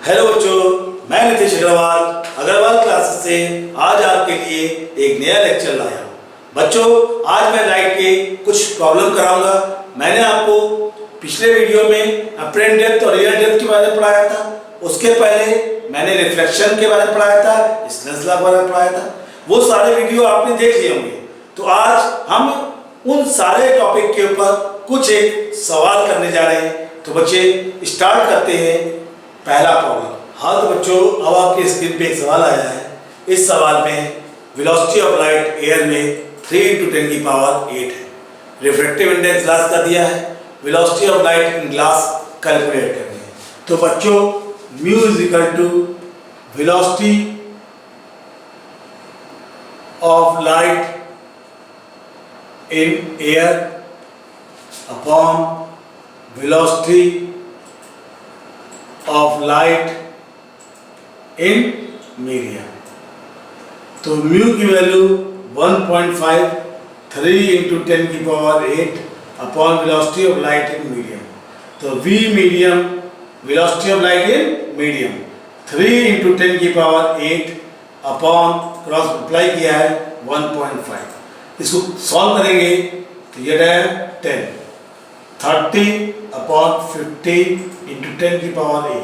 Hello बच्चों, मैं Nitish Agarwal Agarwal classes से आज आपके लिए एक नया लेक्चर लाया हूँ। बच्चों, आज मैं लाइट के कुछ प्रॉब्लम कराऊंगा। मैंने आपको पिछले वीडियो में अपरेंट डेप्थ और रियल डेप्थ के बारे में पढ़ाया था। उसके पहले मैंने रिफ्लेक्शन के बारे में पढ़ाया था, स्नेल्स लॉ के बारे में पढ़ाया था। वो सारे वीडियो आपने देख लिए होंगे। तो आज हम उन सारे टॉपिक के ऊपर कुछ एक सवाल करने जा रहे हैं। तो बच्चे स्टार्ट करते हैं पहला प्रॉब्लम। हाँ तो बच्चों, अब आपके स्क्रीन पे एक सवाल आया है। इस सवाल में वेलोसिटी ऑफ लाइट एयर में 3 × 10⁸ है। रिफ्रैक्टिव इंडेक्स ग्लास का दिया है। Velocity of light in glass calculate करनी है। तो बच्चों, mu is equal to velocity of light in air upon velocity of light in medium। तो म्यू की value 1.5 3 × 10⁸ upon velocity of light in medium. तो v medium, velocity of light in medium 3 × 10⁸ upon cross multiply किया है 1.5। इसको solve करेंगे तो ये है 10 30/50 × 10⁸,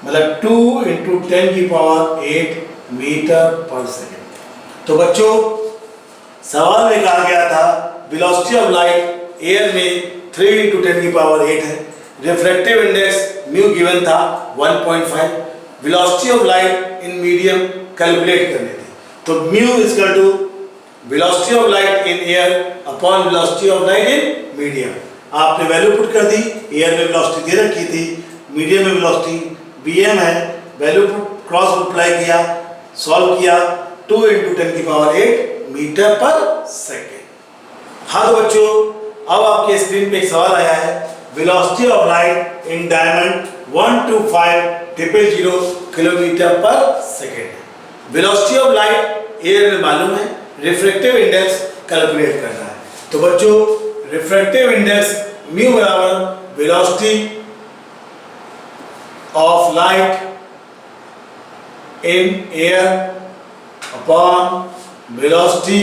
मतलब 2 × 10⁸ मीटर पर सेकेंड। तो बच्चों, सवाल में कहा गया था वेलोसिटी ऑफ लाइट एयर में 3 × 10⁸ है। रिफ्रैक्टिव इंडेक्स म्यू गिवन था 1.5। Velocity of light in medium calculate करने थे। तो mu is equal to velocity of light in air upon velocity of light in medium. आपने वैल्यू पुट कर दी। Air में वेलोसिटी दे रखी थी, मीडियम में वेलोसिटी bm है। वैल्यू पुट क्रॉस मल्टीप्लाई किया, सॉल्व किया, 2 × 10⁸ मीटर पर सेकेंड। हाँ तो बच्चों, अब आपके स्क्रीन पे एक सवाल आया है। Velocity of light in diamond 125,000 kilometre per second. Velocity of light air में मालूम है, रिफ्रैक्टिव इंडेक्स कैलकुलेट करना है। तो बच्चों, रिफ्रैक्टिव इंडेक्स म्यू बराबर velocity of light in air upon velocity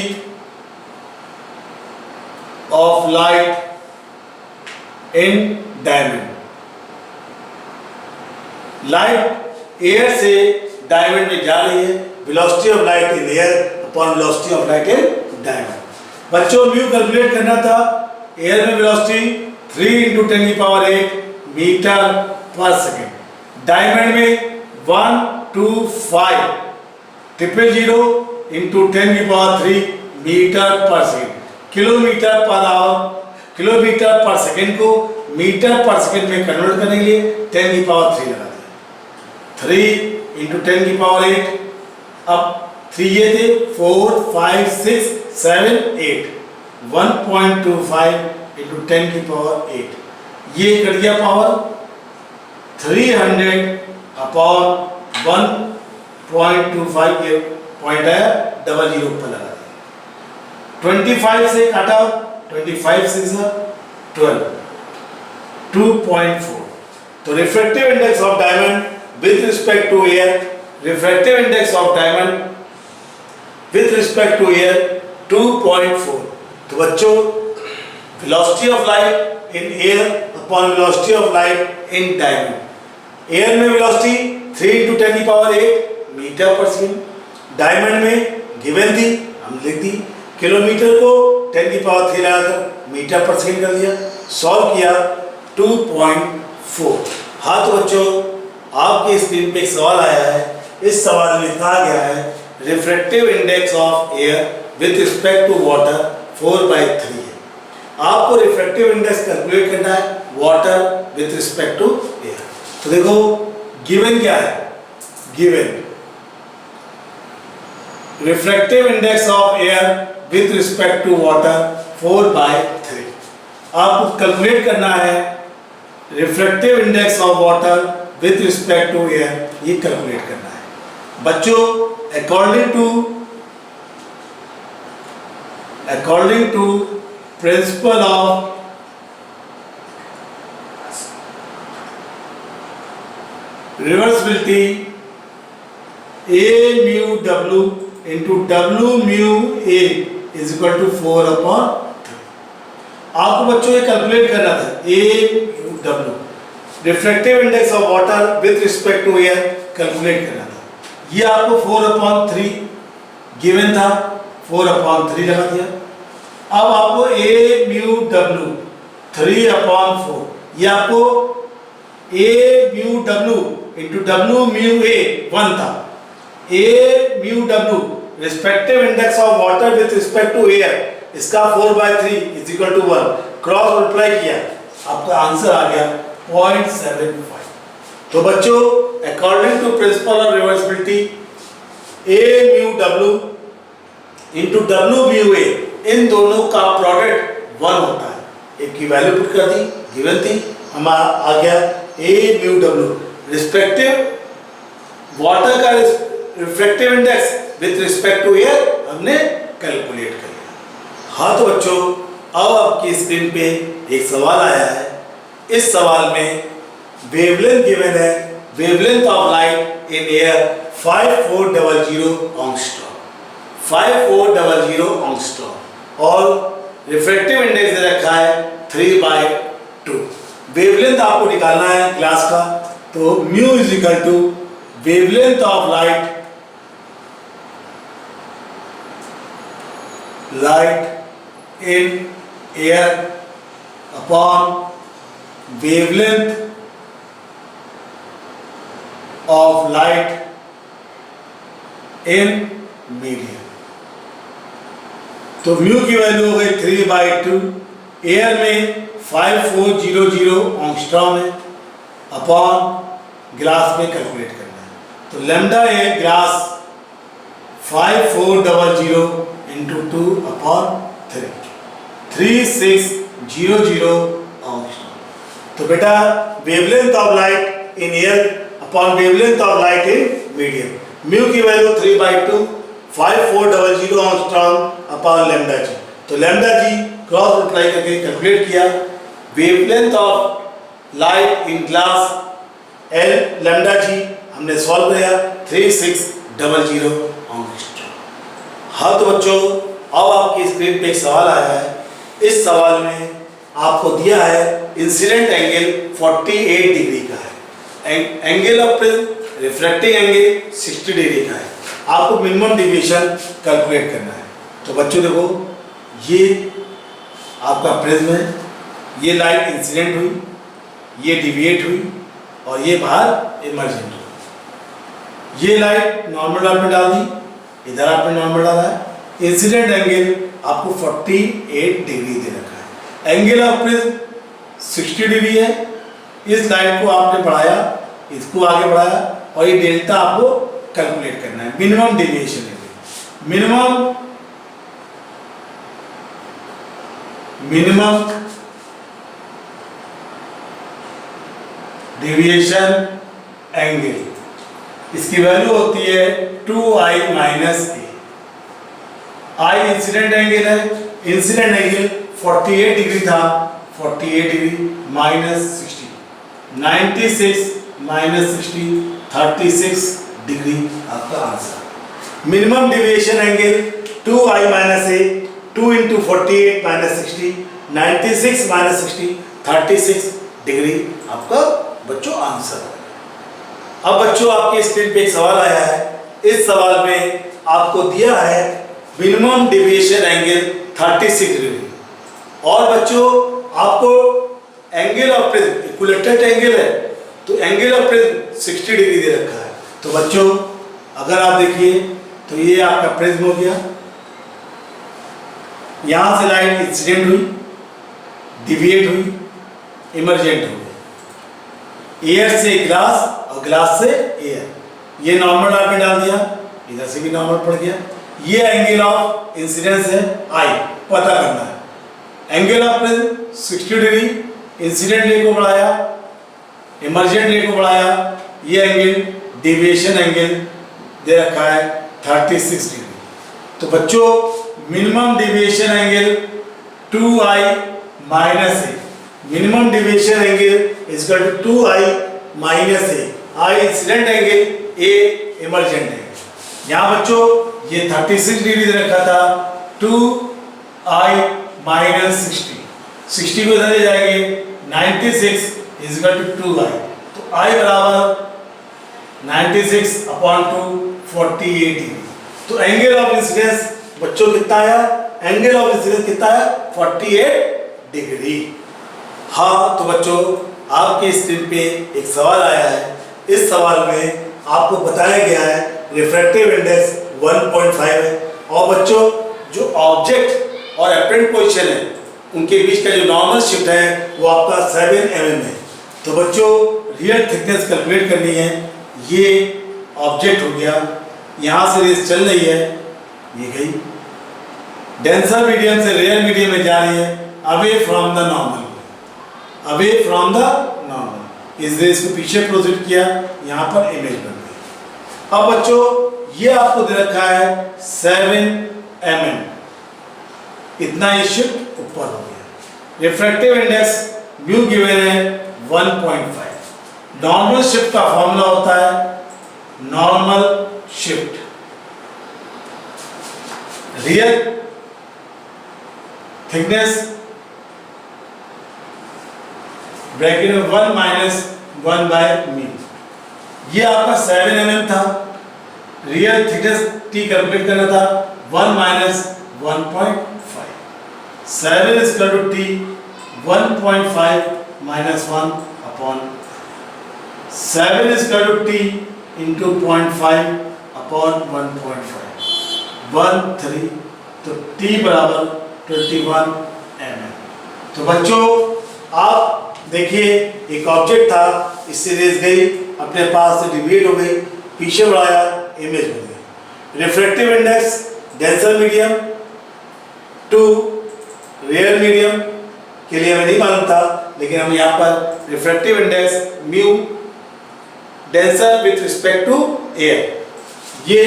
of light in diamond. Light air से diamond में जा रही है। Velocity of light in air upon velocity of light in diamond. बच्चों, म्यू कैलकुलेट करना था। एयर में velocity 3 × 10⁸ metre per second. Diamond में 125,000 × 10⁻³ metre per second. Kilometre per hour, kilometre per second को मीटर पर सेकेंड में convert करने के लिए 10⁻³ लगा दिया। 3 × 10⁸। अब 3 ये थे 4 5 6 7 8 1.25 × 10⁸। ये कर दिया पावर 300/1.25। ये पॉइंट है 00 पर लगा दिया। 25 से काटा, 25 6 12 2.4। तो refractive index of diamond with respect to air, refractive index of diamond with respect to air 2.4। तो बच्चों, velocity of light in air upon velocity of light in diamond. Air में velocity 3 × 10⁸ metre per second. Diamond में given थी, हम लिख दी। Kilometre को 10⁻³ लगाकर metre per second कर दिया, सॉल्व किया 2.4। हाँ तो बच्चों, आपके स्क्रीन पे एक सवाल आया है। इस सवाल में कहा गया है refractive index of air with respect to water 4/3 है। आपको रिफ्रैक्टिव इंडेक्स कैलकुलेट करना है water with respect to air. तो देखो गिवन क्या है। Given refractive index of air with respect to water 4/3। आपको कैलकुलेट करना है refractive index of water with respect to air, ये कैलकुलेट करना है। बच्चों, according to principle of reversibility A mu W into W mu A is equal to 4/3। आपको बच्चों ये कैलकुलेट करना था A mu W, refractive index of water with respect to air calculate करना था। ये आपको 4/3 गिवन था, 4/3 लगा दिया। अब आपको A mu W 3/4, ये आपको A mu W into W mu A 1 था। A mu W respective index of water with respect to air, इसका 4/3 is equal to 1। Cross multiply किया, आपका आंसर आ गया 0.75। तो बच्चों according to principle of reversibility A mu W into W mu A, इन दोनों का प्रोडक्ट 1 होता है। एक की वैल्यू पुट कर दी, गिवन थी, हमारा आ गया A mu W respective water का refractive index with respect to air हमने कैलकुलेट कर लिया। हाँ तो बच्चों अब आपकी स्क्रीन पे एक सवाल आया है। इस सवाल में वेवलेंथ गिवन है, wavelength of light in air 5400 angstrom, 5400 angstrom और रिफ्रैक्टिव इंडेक्स दे रखा है 3/2। वेवलेंथ आपको निकालना है ग्लास का, तो mu is equal to wavelength of light in air upon wavelength of light in medium। तो म्यू की वैल्यू हो गई 3/2, एयर में 5400 एंगस्ट्रॉम है, अपॉन ग्लास में कैलकुलेट करना है। तो लैम्डा है ग्लास 5400 इंटू 2/3, 3600 एंगस्ट्रॉम। तो बेटा wavelength of light in air upon wavelength of light in medium, mu की value 3/2, 5400 angstrom upon lambda G. तो लैम्डा जी क्रॉस मल्टीप्लाई करके कैलकुलेट किया, wavelength of light in glass L lambda G हमने solve किया 3600 angstrom. हाँ तो बच्चों अब आपकी स्क्रीन पे एक सवाल आया है। इस सवाल में आपको दिया है इंसिडेंट एंगल 48 डिग्री का है, angle of prism refracting angle 60 degree का है। आपको मिनिमम डिविएशन कैलकुलेट करना है। तो बच्चों देखो ये आपका प्रिज्म है, ये लाइट इंसिडेंट हुई, ये डिविएट हुई और ये बाहर इमर्जेंट हुई। ये लाइट नॉर्मल आपने डाल दी, इधर आपने नॉर्मल डाला है। इंसिडेंट एंगल आपको 48 डिग्री दे रखा है, एंगल ऑफ प्रिज्म 60 डिग्री है। इस लाइट को आपने बढ़ाया, इसको आगे बढ़ाया और ये डेल्टा आपको कैलकुलेट करना है। मिनिमम डेविएशन है, मिनिमम डेविएशन एंगल, इसकी वैल्यू होती है 2i minus A. I incident angle है, इंसिडेंट एंगल 48 डिग्री था, 48 डिग्री माइनस 60, 96 माइनस 60 36 डिग्री आपका answer. Minimum deviation angle 2i minus A, 2 into 48 minus 60, 96 minus 60 36 degree आपका बच्चों आंसर। अब बच्चों आपके स्क्रीन पे एक सवाल आया है। इस सवाल में आपको दिया है मिनिमम डेविएशन एंगल 36 डिग्री और बच्चों आपको angle of prism equilateral angle है, तो एंगल ऑफ प्रिज्म 60 डिग्री दे रखा है। तो बच्चों अगर आप देखिए तो ये आपका प्रिज्म हो गया, यहां से लाइट इंसिडेंट हुई, डिविएट हुई, इमर्जेंट हो गई, एयर से ग्लास और ग्लास से एयर। ये नॉर्मल आपने डाल दिया, इधर से भी नॉर्मल पड़ गया। ये एंगल ऑफ इंसिडेंस है आई, पता करना है। Angle of prism 60 degree, incident ray को बढ़ाया, इमर्जेंट रे को बढ़ाया, ये एंगल डेविएशन एंगल दे रखा है 36 डिग्री। तो बच्चों minimum deviation angle 2i minus A, minimum deviation angle is equal to 2i minus A. I incident angle, A emergent angle. यहाँ बच्चों ये 36 डिग्री दे रखा था, 2I माइनस 60 को इधर ले जाएंगे, 96 इज इक्वल टू 2I, तो I बराबर 96 अपॉन 2 48 डिग्री। तो एंगल ऑफ इंसिडेंस बच्चों कितना आया? एंगल ऑफ इंसिडेंस कितना है? 48 डिग्री। हाँ तो बच्चों आपके स्क्रीन पे एक सवाल आया है। इस सवाल में आपको बताया गया है रिफ्रैक्टिव इंडेक्स 1.5 है और बच्चों जो ऑब्जेक्ट और एपरेंट पोजीशन है उनके बीच का जो नॉर्मल शिफ्ट है वो आपका 7 mm है। तो बच्चों रियल थिकनेस कैलकुलेट करनी है। ये ऑब्जेक्ट हो गया, यहाँ से रेस चल रही है, ये गई डेंसर मीडियम से रेयर मीडियम में जा रही है, away from the normal, away from the normal. इस रेस को पीछे प्रोसीड किया, यहाँ पर इमेज बन गई। अब बच्चों ये आपको दे रखा है 7 mm, इतना ये शिफ्ट ऊपर हो गया। रिफ्रैक्टिव इंडेक्स म्यू गिवन है 1.5। नॉर्मल शिफ्ट का फॉर्मूला होता है normal shift, real thickness bracket में 1 माइनस 1 बाय म्यू। ये आपका 7 mm था, रियल थिकनेस टी कैलकुलेट करना था 1 minus 1.5। 7 is equal to t 1.5 minus 1 upon 7 is equal to t into 0.5 upon 1.5 13, तो टी बराबर 21 mm। तो बच्चों आप देखिए एक ऑब्जेक्ट था, इससे रेस गई, अपने पास से डिविएट हो गई, पीछे बढ़ाया, इमेज बन गई। Refractive index denser medium to rare medium के लिए हमें नहीं मालूम था, लेकिन हम यहाँ पर refractive index mu denser with respect to air, ये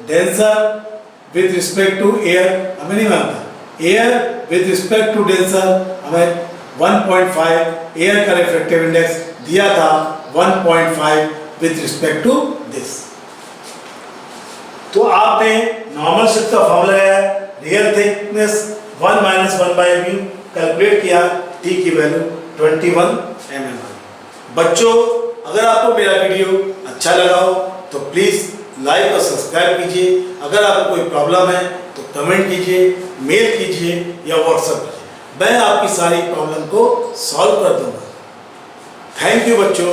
denser with respect to air हमें नहीं मालूम था। Air with respect to denser हमें 1.5, एयर का रिफ्रैक्टिव इंडेक्स दिया था 1.5 विथ रिस्पेक्ट टू दिस। तो आपने नॉर्मल शिफ्ट का फॉर्मूला है, real thickness 1 minus 1 by mu calculate किया, टी की वैल्यू 21 mm। बच्चों अगर आपको मेरा वीडियो अच्छा लगा हो तो प्लीज़ लाइक और सब्सक्राइब कीजिए। अगर आपको कोई प्रॉब्लम है तो कमेंट कीजिए, मेल कीजिए या व्हाट्सएप कीजिए, मैं आपकी सारी प्रॉब्लम को सॉल्व कर दूंगा। थैंक यू बच्चों।